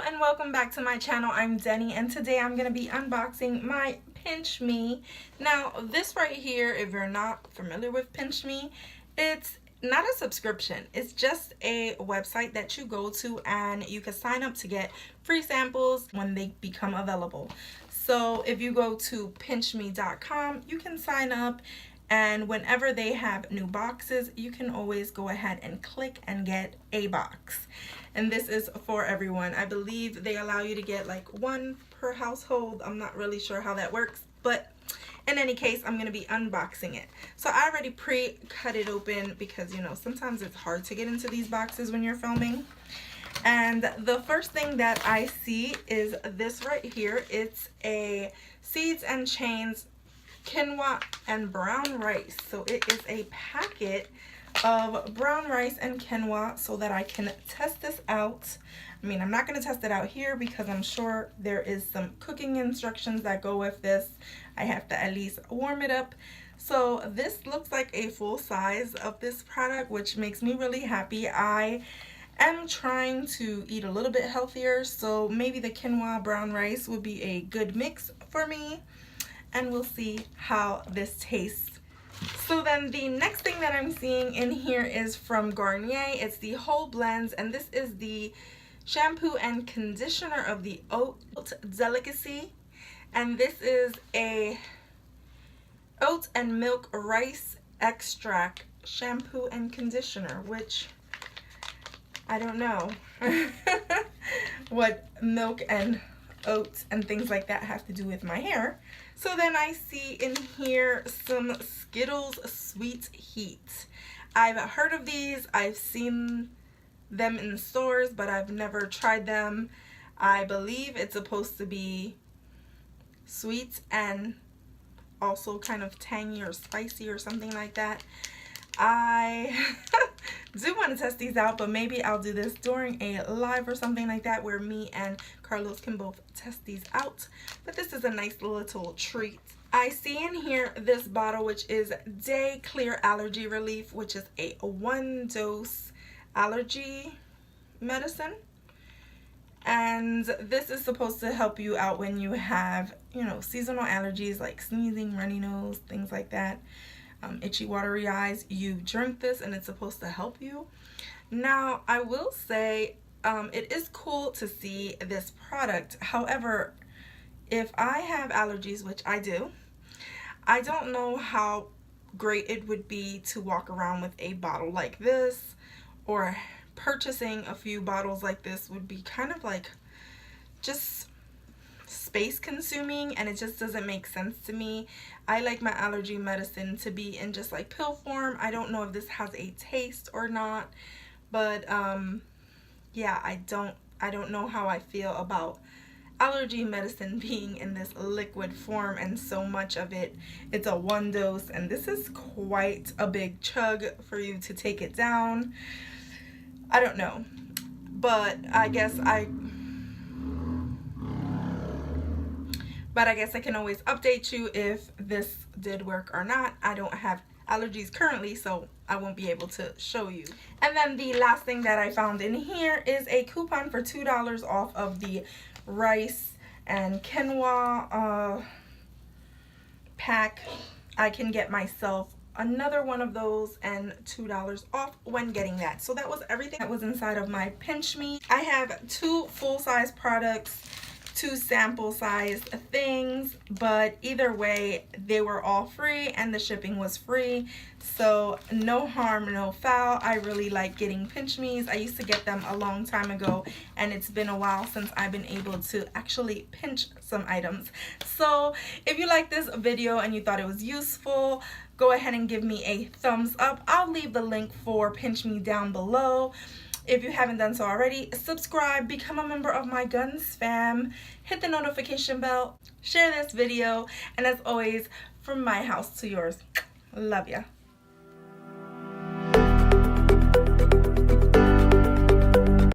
and welcome back to my channel. I'm Deni, and today I'm going to be unboxing my PINCHme. Now this right here, if you're not familiar with PINCHme, it's not a subscription. It's just a website that you go to and you can sign up to get free samples when they become available. So if you go to PINCHme.com, you can sign up, and whenever they have new boxes, you can always go ahead and click and get a box. And this is for everyone. I believe they allow you to get like one per household. I'm not really sure how that works, but in any case, I'm going to be unboxing it. So I already pre-cut it open because, you know, sometimes it's hard to get into these boxes when you're filming. And the first thing that I see is this right here. It's a Seeds and Chains quinoa and brown rice. So it is a packet of brown rice and quinoa so that I can test this out. I mean, I'm not going to test it out here because I'm sure there is some cooking instructions that go with this. I have to at least warm it up. So this looks like a full size of this product, which makes me really happy. I am trying to eat a little bit healthier, so maybe the quinoa brown rice would be a good mix for me, and we'll see how this tastes. So then the next thing that I'm seeing in here is from Garnier. It's the Whole Blends, and this is the shampoo and conditioner of the Oat Delicacy. And this is a oat and milk rice extract shampoo and conditioner, which I don't know what milk and oats and things like that have to do with my hair. So then I see in here some Skittles Sweet Heat. I've heard of these, I've seen them in stores, but I've never tried them. I believe it's supposed to be sweet and also kind of tangy or spicy or something like that. I do want to test these out, but maybe I'll do this during a live or something like that where me and Carlos can both test these out. But this is a nice little treat. I see in here this bottle, which is Day Clear Allergy Relief, which is a 1-dose allergy medicine. And this is supposed to help you out when you have, you know, seasonal allergies like sneezing, runny nose, things like that. Itchy, watery eyes. You drink this and it's supposed to help you. Now, I will say it is cool to see this product. However, if I have allergies, which I do, I don't know how great it would be to walk around with a bottle like this, or purchasing a few bottles like this would be kind of like just space consuming, and it just doesn't make sense to me. I like my allergy medicine to be in just like pill form. I don't know if this has a taste or not, but yeah, I don't know how I feel about allergy medicine being in this liquid form, and so much of it, it's a 1-dose, and this is quite a big chug for you to take it down. I don't know, but I guess I can always update you if this did work or not. I don't have allergies currently, so I won't be able to show you. And then the last thing that I found in here is a coupon for $2 off of the rice and quinoa pack. I can get myself another one of those and $2 off when getting that. So that was everything that was inside of my PINCHme. I have 2 full-size products, 2 sample size things, but either way they were all free and the shipping was free, so no harm, no foul. I really like getting PINCHmes. I used to get them a long time ago, and it's been a while since I've been able to actually pinch some items. So if you like this video and you thought it was useful, go ahead and give me a thumbs up. I'll leave the link for PINCHme down below. If you haven't done so already, subscribe, become a member of my Gonz fam, hit the notification bell, share this video, and as always, from my house to yours, love ya.